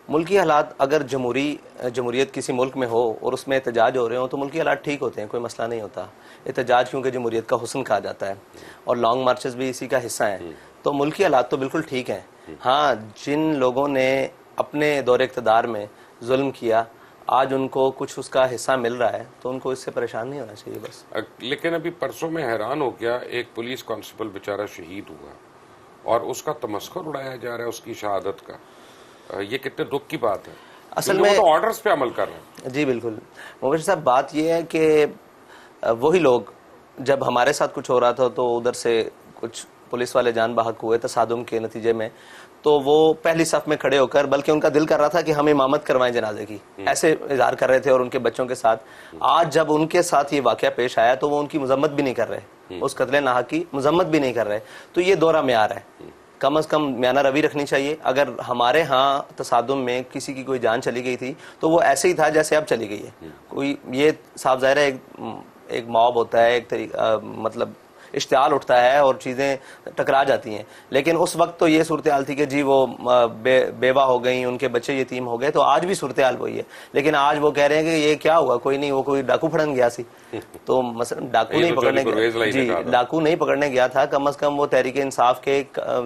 ملکی حالات اگر جمہوریت کسی ملک میں ہو اور اس میں احتجاج ہو رہے ہوں تو ملکی حالات ٹھیک ہوتے ہیں، کوئی مسئلہ نہیں ہوتا. احتجاج کیونکہ جمہوریت کا حسن کہا جاتا ہے اور لانگ مارچز بھی اسی کا حصہ ہیں. تو ملکی حالات تو بالکل ٹھیک ہیں. ہاں، جن لوگوں نے اپنے دور اقتدار میں ظلم کیا آج ان کو کچھ اس کا حصہ مل رہا ہے تو ان کو اس سے پریشان نہیں ہونا چاہیے بس. لیکن ابھی پرسوں میں حیران ہو گیا، ایک پولیس کانسٹیبل بیچارہ شہید ہوا اور اس کا تمسخر اڑایا جا رہا ہے اس کی شہادت کا. یہ کتنے دکھ کی بات ہے. اصل میں تو آرڈرز پہ عمل کر رہے ہیں. جی بالکل مبشر صاحب، بات یہ ہے کہ وہی لوگ جب ہمارے ساتھ کچھ ہو رہا تھا تو ادھر سے کچھ پولیس والے جان بحق ہوئے تصادم کے نتیجے میں، تو وہ پہلی صف میں کھڑے ہو کر، بلکہ ان کا دل کر رہا تھا کہ ہم امامت کروائیں جنازے کی، ایسے اظہار کر رہے تھے اور ان کے بچوں کے ساتھ. آج جب ان کے ساتھ یہ واقعہ پیش آیا تو وہ ان کی مذمت بھی نہیں کر رہے، اس قتل ناحق کی مذمت بھی نہیں کر رہے. تو یہ دورہ معیار ہے. کم از کم میانہ روی رکھنی چاہیے. اگر ہمارے ہاں تصادم میں کسی کی کوئی جان چلی گئی تھی تو وہ ایسے ہی تھا جیسے اب چلی گئی ہے. کوئی یہ صاف ظاہر ہے ایک موب ہوتا ہے، ایک طریقہ مطلب اشتعال اٹھتا ہے اور چیزیں ٹکرا جاتی ہیں. لیکن اس وقت تو یہ صورتحال تھی کہ جی وہ بیوہ ہو گئیں، ان کے بچے یتیم ہو گئے. تو آج بھی صورتحال وہی ہے. لیکن آج وہ کہہ رہے ہیں کہ یہ کیا ہوا، کوئی نہیں، وہ کوئی ڈاکو پھڑن گیا سی. تو مثلا ڈاکو نہیں پکڑنے گیا تھا، کم از کم وہ تحریک انصاف کے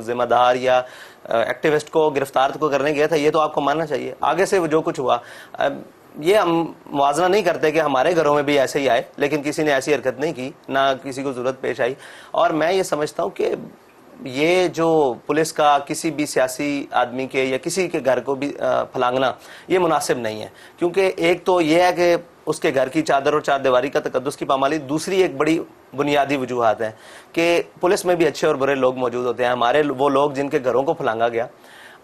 ذمہ دار یا ایکٹیوسٹ کو گرفتار کو کرنے گیا تھا. یہ تو آپ کو ماننا چاہیے. آگے سے جو کچھ ہوا، یہ ہم موازنہ نہیں کرتے کہ ہمارے گھروں میں بھی ایسے ہی آئے، لیکن کسی نے ایسی حرکت نہیں کی، نہ کسی کو ضرورت پیش آئی. اور میں یہ سمجھتا ہوں کہ یہ جو پولیس کا کسی بھی سیاسی آدمی کے یا کسی کے گھر کو بھی پھلانگنا یہ مناسب نہیں ہے. کیونکہ ایک تو یہ ہے کہ اس کے گھر کی چادر اور چار دیواری کا تقدس کی پامالی. دوسری ایک بڑی بنیادی وجوہات ہیں کہ پولیس میں بھی اچھے اور برے لوگ موجود ہوتے ہیں. ہمارے وہ لوگ جن کے گھروں کو پھلانگا گیا،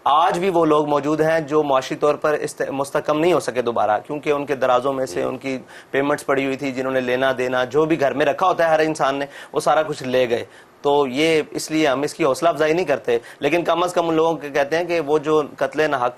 آج بھی وہ لوگ موجود ہیں جو معاشی طور پر مستحکم نہیں ہو سکے دوبارہ، کیونکہ ان کے درازوں میں سے ان کی پیمنٹس پڑی ہوئی تھی، جنہوں نے لینا دینا جو بھی گھر میں رکھا ہوتا ہے ہر انسان نے، وہ سارا کچھ لے گئے. تو یہ اس لیے ہم اس کی حوصلہ افزائی نہیں کرتے، لیکن کم از کم ان لوگوں کے کہتے ہیں کہ وہ جو قتل ناحق